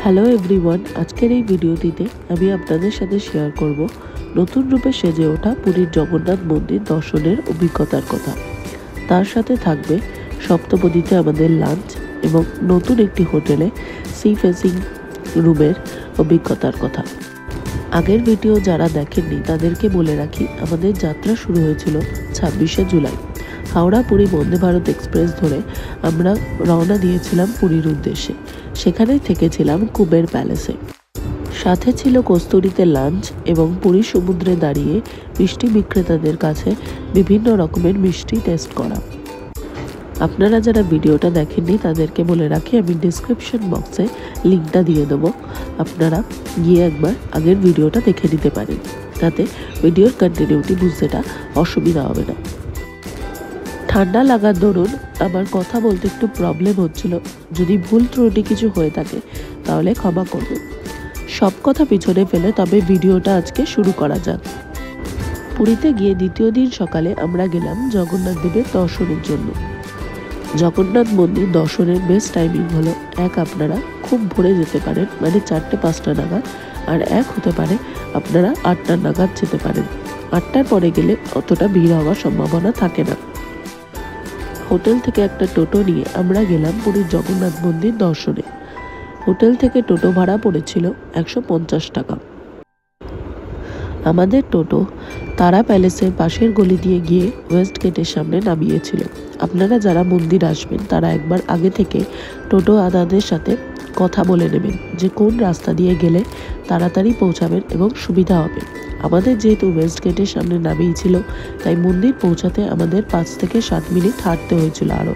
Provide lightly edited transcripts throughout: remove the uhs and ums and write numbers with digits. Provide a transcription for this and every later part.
Hello everyone, আজকের এই ভিডিওটিতে আমি আপনাদের সাথে শেয়ার করব নতুন রূপে সেজে ওঠা পুরীর জগন্নাথ মন্দির দর্শনের অভিজ্ঞতার কথা। তার সাথে থাকবে সপ্তপদীতে আমাদের লাঞ্চ এবং নতুন একটি হোটেলে সি ফেসিং রুমের অভিজ্ঞতার কথা। আগের ভিডিও যারা দেখেননি তাদেরকে বলে রাখি, আমাদের যাত্রা শুরু হয়েছিল 26শে জুলাই। হাওড়া পুরী বন্দে ভারত এক্সপ্রেস ধরে আমরা রওনা দিয়েছিলাম পুরীর উদ্দেশ্যে। সেখানে থেকেছিলাম কুবের প্যালেসে। সাথে ছিল কস্তুরীতে লাঞ্চ এবং পুরী সমুদ্রে দাঁড়িয়ে মিষ্টি বিক্রেতাদের কাছে বিভিন্ন রকমের মিষ্টি টেস্ট করা। আপনারা যারা ভিডিওটা দেখেননি তাদেরকে বলে রাখি, আমি ডিসক্রিপশন বক্সে লিঙ্কটা দিয়ে দেবো, আপনারা গিয়ে একবার আগের ভিডিওটা দেখে নিতে পারেন, তাতে ভিডিওর কন্টিনিউটি বুঝতেটা অসুবিধা হবে না। ঠান্ডা লাগার দরুন আমার কথা বলতে একটু প্রবলেম হচ্ছিল, যদি ভুল ত্রুটি কিছু হয়ে থাকে তাহলে ক্ষমা করবেন। সব কথা পিছনে ফেলে তবে ভিডিওটা আজকে শুরু করা যাক। পুরীতে গিয়ে দ্বিতীয় দিন সকালে আমরা গেলাম জগন্নাথ দেবের দর্শনের জন্য। জগন্নাথ মন্দির দর্শনের বেস্ট টাইমিং হলো, এক আপনারা খুব ভোরে যেতে পারেন, মানে 4টে-5টা নাগাদ, আর এক হতে পারে আপনারা 8টা নাগাদ যেতে পারেন। 8টার পরে গেলে অতটা ভিড় হওয়ার সম্ভাবনা থাকে না। হোটেল থেকে একটা টোটো নিয়ে আমরা গেলাম পুরীর জগন্নাথ মন্দির দর্শনে। হোটেল থেকে টোটো ভাড়া পড়েছিল 150 টাকা। আমাদের টোটো তারা প্যালেসের পাশের গলি দিয়ে গিয়ে ওয়েস্ট গেটের সামনে নামিয়েছিল। আপনারা যারা মন্দির আসবেন তারা একবার আগে থেকে টোটো দাদাদের সাথে কথা বলে নেবেন যে কোন রাস্তা দিয়ে গেলে তাড়াতাড়ি পৌঁছাবেন এবং সুবিধা হবে। আমাদের যেহেতু ওয়েস্ট গেটের সামনে নামিয়েছিল, তাই মন্দির পৌঁছাতে আমাদের 5 থেকে 7 মিনিট হাঁটতে হয়েছিল আরও।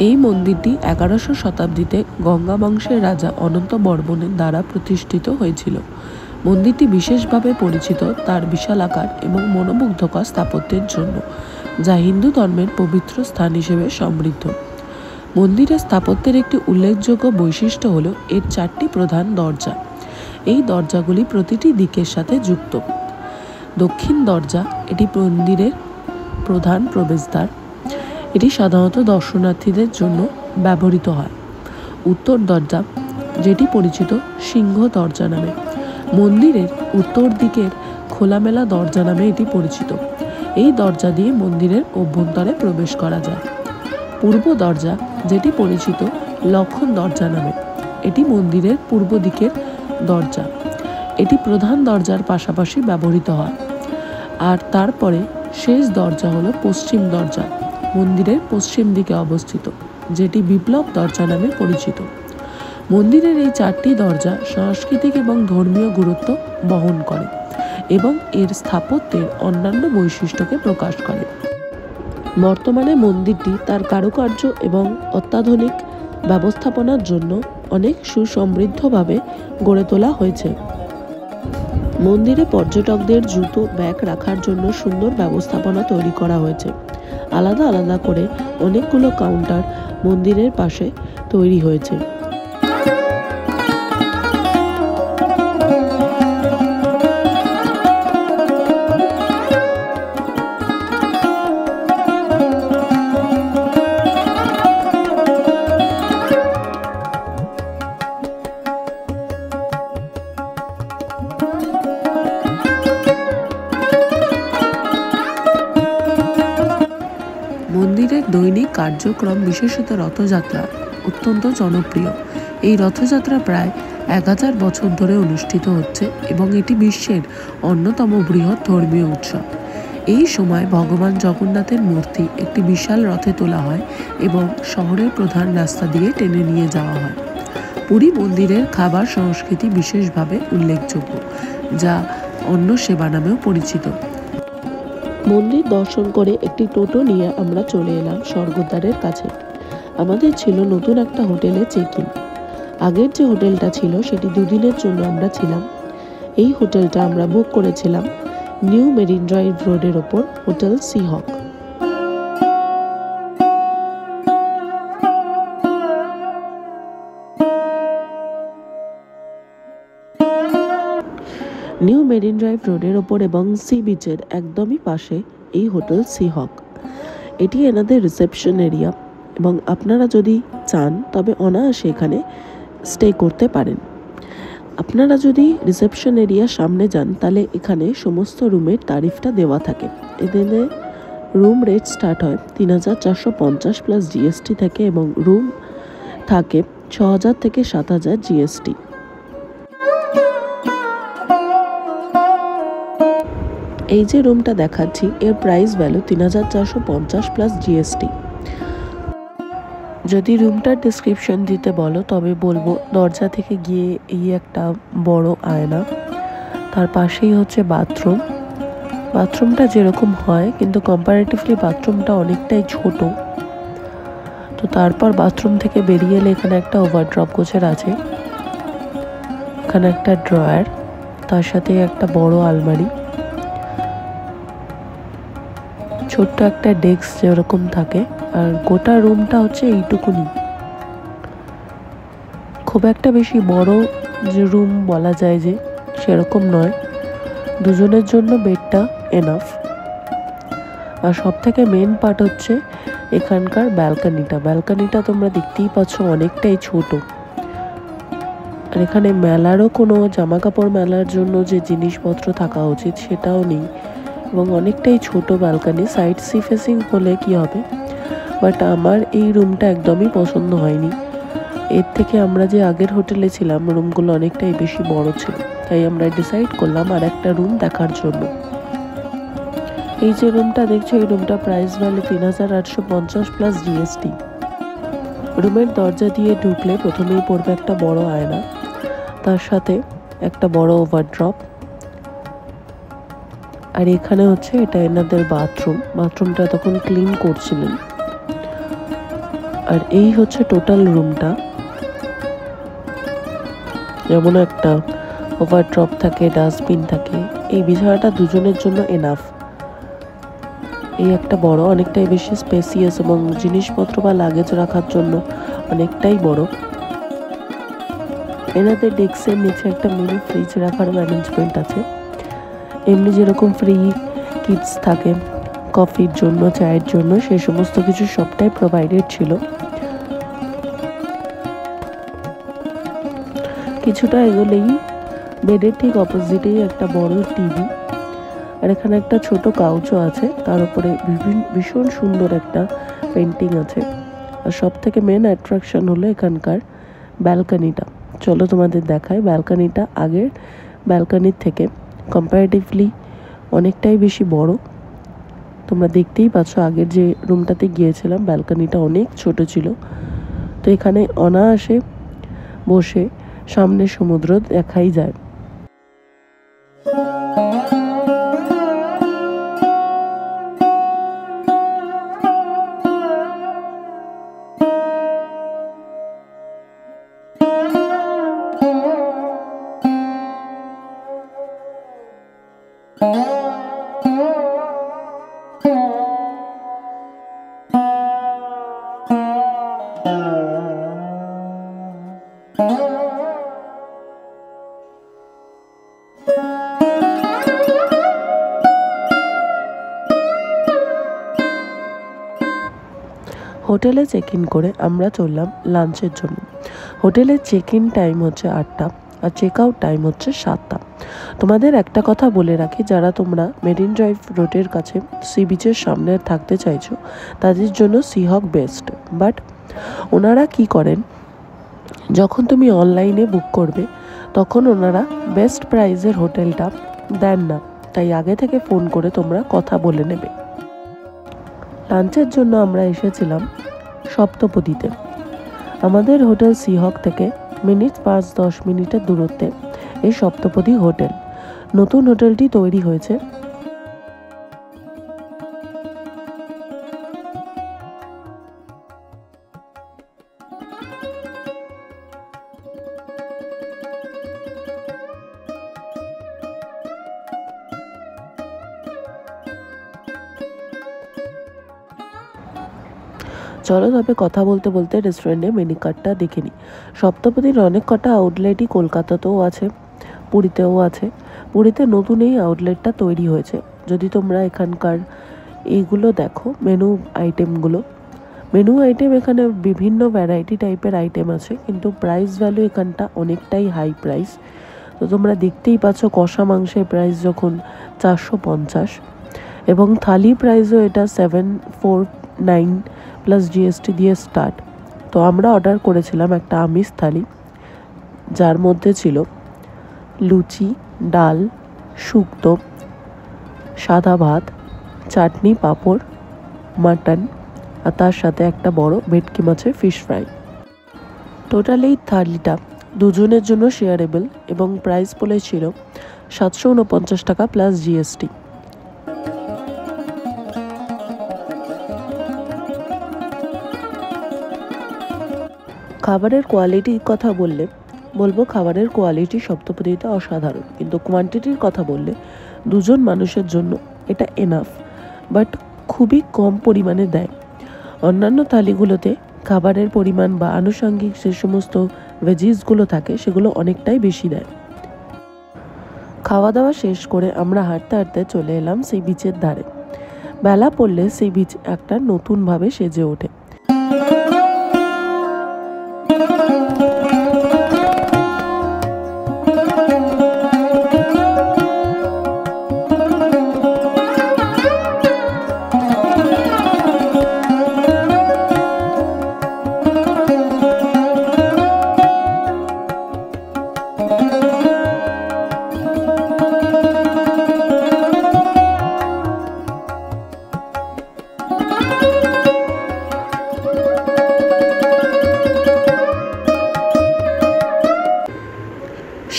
এই মন্দিরটি 11শো শতাব্দীতে গঙ্গা বংশের রাজা অনন্ত বর্মনের দ্বারা প্রতিষ্ঠিত হয়েছিল। মন্দিরটি বিশেষভাবে পরিচিত তার বিশাল আকার এবং মনোমুগ্ধকর স্থাপত্যের জন্য, যা হিন্দু ধর্মের পবিত্র স্থান হিসেবে সমৃদ্ধ। মন্দিরের স্থাপত্যের একটি উল্লেখযোগ্য বৈশিষ্ট্য হল এর 4টি প্রধান দরজা। এই দরজাগুলি প্রতিটি দিকের সাথে যুক্ত। দক্ষিণ দরজা এটি মন্দিরের প্রধান প্রবেশদ্বার। এটি সাধারণত দর্শনার্থীদের জন্য ব্যবহৃত হয়। উত্তর দরজা, যেটি পরিচিত সিংহ দরজা নামে, মন্দিরের উত্তর দিকের খোলামেলা দরজা নামে এটি পরিচিত। এই দরজা দিয়ে মন্দিরের অভ্যন্তরে প্রবেশ করা যায়। পূর্ব দরজা, যেটি পরিচিত লক্ষণ দরজা নামে, এটি মন্দিরের পূর্ব দিকের দরজা। এটি প্রধান দরজার পাশাপাশি ব্যবহৃত হয়। আর তারপরে শেষ দরজা হলো পশ্চিম দরজা, মন্দিরের পশ্চিম দিকে অবস্থিত, যেটি বিপ্লব দরজা নামে পরিচিত। মন্দিরের এই 4টি দরজা সাংস্কৃতিক এবং ধর্মীয় গুরুত্ব বহন করে এবং এর স্থাপত্যের অন্যান্য বৈশিষ্ট্যকে প্রকাশ করে। বর্তমানে মন্দিরটি তার কারুকার্য এবং অত্যাধুনিক ব্যবস্থাপনার জন্য অনেক সুসমৃদ্ধভাবে গড়ে তোলা হয়েছে। মন্দিরে পর্যটকদের জুতো, ব্যাগ রাখার জন্য সুন্দর ব্যবস্থাপনা তৈরি করা হয়েছে। আলাদা আলাদা করে অনেকগুলো কাউন্টার মন্দিরের পাশে তৈরি হয়েছে। মন্দিরের দৈনিক কার্যক্রম, বিশেষত রথযাত্রা, অত্যন্ত জনপ্রিয়। এই রথযাত্রা প্রায় 1000 বছর ধরে অনুষ্ঠিত হচ্ছে এবং এটি বিশ্বের অন্যতম বৃহৎ ধর্মীয় উৎসব। এই সময় ভগবান জগন্নাথের মূর্তি একটি বিশাল রথে তোলা হয় এবং শহরের প্রধান রাস্তা দিয়ে টেনে নিয়ে যাওয়া হয়। পুরী মন্দিরের খাবার সংস্কৃতি বিশেষভাবে উল্লেখযোগ্য, যা অন্ন সেবা নামেও পরিচিত। মন্দির দর্শন করে একটি টোটো নিয়ে আমরা চলে এলাম স্বর্গদ্বারের কাছে। আমাদের ছিল নতুন একটা হোটেলে চেক ইন। আগের যে হোটেলটা ছিল সেটি 2 দিনের জন্য আমরা ছিলাম। এই হোটেলটা আমরা বুক করেছিলাম নিউ মেরিন ড্রাইভ রোডের ওপর হোটেল সিহক। নিউ মেরিন ড্রাইভ রোডের ওপর এবং সি বিচের একদমই পাশে এই হোটেল সি হক। এটি এনাদের রিসেপশন এরিয়া এবং আপনারা যদি চান তবে অনায়াসে এখানে স্টে করতে পারেন। আপনারা যদি রিসেপশন এরিয়ার সামনে যান তাহলে এখানে সমস্ত রুমের তারিফটা দেওয়া থাকে। এদিনে রুম রেট স্টার্ট হয় ৩,৪৫০ প্লাস জিএসটি থেকে এবং রুম থাকে ৬,০০০ থেকে ৭,০০০ জিএসটি। এই যে রুমটা দেখাচ্ছি এর প্রাইস ভ্যালু ৩,৪৫০ প্লাস জিএসটি। যদি রুমটার ডিসক্রিপশন দিতে বলো তবে বলবো দরজা থেকে গিয়ে এই একটা বড় আয়না, তার পাশেই হচ্ছে বাথরুম। বাথরুমটা যেরকম হয় কিন্তু কম্পারেটিভলি বাথরুমটা অনেকটাই ছোট। তো তারপর বাথরুম থেকে বেরিয়ে এলে এখানে একটা ওভারড্রপ গোছের আছে, এখানে একটা ড্রয়ার, তার সাথে একটা বড় আলমারি, ছোট্ট একটা ডেস্ক যেরকম থাকে। আর গোটা রুমটা হচ্ছে এইটুকুনি, খুব একটা বেশি বড় যে রুম বলা যায় যে সেরকম নয়। দুজনের জন্য বেডটা এনাফ। আর সব থেকে মেন পার্ট হচ্ছে এখানকার ব্যালকানিটা তোমরা দেখতেই পাচ্ছ অনেকটাই ছোট। আর এখানে মেলারও কোনো জামা কাপড় মেলার জন্য যে জিনিসপত্র থাকা উচিত সেটাও নেই এবং অনেকটাই ছোট ব্যালকানি। সাইড সি ফেসিং হলে কি হবে, বাট আমার এই রুমটা একদমই পছন্দ হয়নি। এর থেকে আমরা যে আগের হোটেলে ছিলাম রুমগুলো অনেকটাই বেশি বড় ছিল, তাই আমরা ডিসাইড করলাম আর একটা রুম দেখার জন্য। এই যে রুমটা দেখছো এই রুমটা প্রাইস ভ্যালু ৩,৮৫০ প্লাস জিএসটি। রুমের দরজা দিয়ে ঢুকলে প্রথমেই পড়বে একটা বড় আয়না, তার সাথে একটা বড় ওভারড্রপ। আর এখানে হচ্ছে এটা এনাদের বাথরুমটা তখন ক্লিন করছিলেন। আর এই হচ্ছে টোটাল রুমটা, যেমন একটা ওভারড্রপ থাকে, ডাস্টবিন থাকে। এই বিষয়টা দুজনের জন্য এনাফ। এই একটা বড়, অনেকটাই বেশি স্পেসিয়াস এবং জিনিসপত্র বা লাগেজ রাখার জন্য অনেকটাই বড়। এনাদের ডেস্কের নিচে একটা মিনি ফ্রিজ রাখার ম্যানেজমেন্ট আছে। এমনি যেরকম ফ্রি কিটস থাকে কফির জন্য, চায়ের জন্য, সেই সমস্ত কিছু সবটাই প্রোভাইডেড ছিল। কিছুটা এগোলেই বেডের ঠিক অপোজিটেই একটা বড় টিভি। আর এখানে একটা ছোট কাউচও আছে, তার উপরে ভীষণ সুন্দর একটা পেন্টিং আছে। আর সব থেকে মেন অ্যাট্রাকশন হলো এখানকার ব্যালকানিটা। চলো তোমাদের দেখায়। ব্যালকানিটা আগের ব্যালকানির থেকে কম্পারেটিভলি অনেকটাই বেশি বড়। তোমরা দেখতেই পাচ্ছ আগের যে রুমটাতে গিয়েছিলাম ব্যালকানিটা অনেক ছোট ছিল। তো এখানে অনায়াসে বসে সামনে সমুদ্র দেখাই যায়। হোটেলে চেক ইন করে আমরা চললাম লাঞ্চের জন্য। হোটেলের চেক ইন টাইম হচ্ছে ৮টা আর চেক আউট টাইম হচ্ছে ৭টা। তোমাদের একটা কথা বলে রাখি, যারা তোমরা মেরিন ড্রাইভ রোডের কাছে সি বিচের সামনে থাকতে চাইছো তাদের জন্য সি হক বেস্ট। বাট ওনারা কি করেন, যখন তুমি অনলাইনে বুক করবে তখন ওনারা বেস্ট প্রাইজের হোটেলটা দেন না, তাই আগে থেকে ফোন করে তোমরা কথা বলে নেবে। লাঞ্চের জন্য আমরা এসেছিলাম সপ্তপদীতে। আমাদের হোটেল সি হক থেকে ৫-১০ মিনিটের দূরত্বে এই সপ্তপদী হোটেল। নতুন হোটেলটি তৈরি হয়েছে। চলো তবে কথা বলতে বলতে রেস্টুরেন্টের মেনু কার্ডটা দেখে নিই। সপ্তপদীর অনেক কটা আউটলেটই কলকাতাতেও আছে, পুরীতেও আছে। পুরীতে নতুন এই আউটলেটটা তৈরি হয়েছে। যদি তোমরা এখানকার এইগুলো দেখো, মেনু আইটেম এখানে বিভিন্ন ভ্যারাইটি টাইপের আইটেম আছে, কিন্তু প্রাইস ভ্যালু এখানটা অনেকটাই হাই প্রাইস। তো তোমরা দেখতেই পাচ্ছ কষা মাংসের প্রাইস যখন 450, এবং থালি প্রাইসও এটা 749 প্লাস জিএসটি দিয়ে স্টার্ট। তো আমরা অর্ডার করেছিলাম একটা আমিষ থালি, যার মধ্যে ছিল লুচি, ডাল, শুক্তো, সাদা ভাত, চাটনি, পাঁপড়, মাটন, আর তার সাথে একটা বড় ভেটকি মাছের ফিশ ফ্রাই। টোটাল এই থালিটা দুজনের জন্য শেয়ারেবল এবং প্রাইস পড়েছিল 749 টাকা প্লাস জিএসটি। খাবারের কোয়ালিটির কথা বলবো খাবারের কোয়ালিটি সপ্তপদীতে অসাধারণ, কিন্তু কোয়ান্টিটির কথা বললে দুজন মানুষের জন্য এটা এনাফ, বাট খুবই কম পরিমাণে দেয়। অন্যান্য থালিগুলোতে খাবারের পরিমাণ বা আনুষঙ্গিক যে সমস্ত ভেজিসগুলো থাকে সেগুলো অনেকটাই বেশি দেয়। খাওয়া দাওয়া শেষ করে আমরা হাঁটতে হাঁটতে চলে এলাম সেই বিচের ধারে। বেলা পড়লে সেই বিচ একটা নতুনভাবে সেজে ওঠে।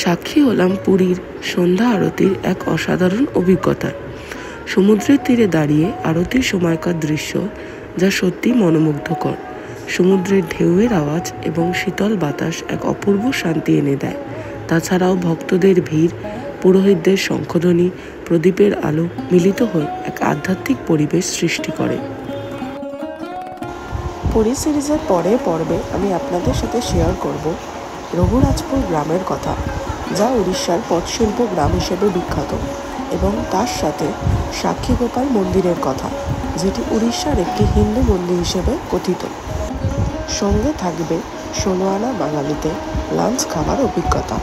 সাক্ষী হলাম পুরীর সন্ধ্যা আরতির এক অসাধারণ অভিজ্ঞতা। সমুদ্রের তীরে দাঁড়িয়ে আরতির সময়কার দৃশ্য যা সত্যি মনোমুগ্ধকর। সমুদ্রের ঢেউয়ের আওয়াজ এবং শীতল বাতাস এক অপূর্ব শান্তি এনে দেয়। তাছাড়াও ভক্তদের ভিড়, পুরোহিতদের শঙ্খধ্বনি, প্রদীপের আলো মিলিত হয়ে এক আধ্যাত্মিক পরিবেশ সৃষ্টি করে। পুরী সিরিজের পরের পর্বে আমি আপনাদের সাথে শেয়ার করব রঘুরাজপুর গ্রামের কথা, যা উড়িষ্যার পটশিল্প গ্রাম হিসেবে বিখ্যাত, এবং তার সাথে সাক্ষী গোপাল মন্দিরের কথা, যেটি উড়িষ্যার একটি হিন্দু মন্দির হিসেবে কথিত। সঙ্গে থাকবে 16 আনা বাঙালিতে লাঞ্চ খাবার অভিজ্ঞতা।